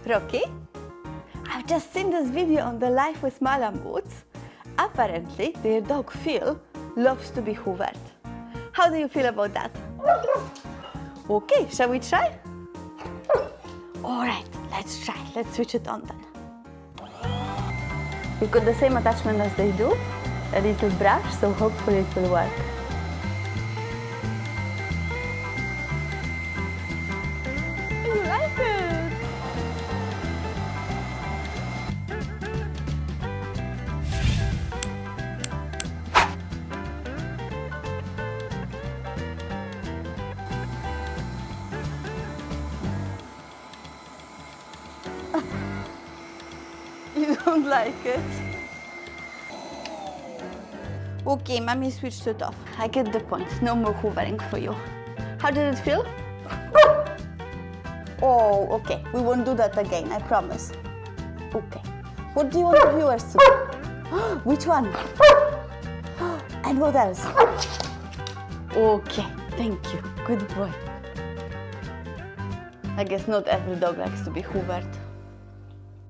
Rocky? I've just seen this video on the Life with Malamutes. Apparently, their dog Phil loves to be hoovered. How do you feel about that? Okay, shall we try? Alright, let's try. Let's switch it on then. We've got the same attachment as they do, a little brush, so hopefully it will work. You like it? You don't like it? Okay, Mommy switched it off. I get the point. No more hoovering for you. How did it feel? Oh, okay. We won't do that again, I promise. Okay. What do you want the viewers to do? Which one? And what else? Okay, thank you. Good boy. I guess not every dog likes to be hoovered.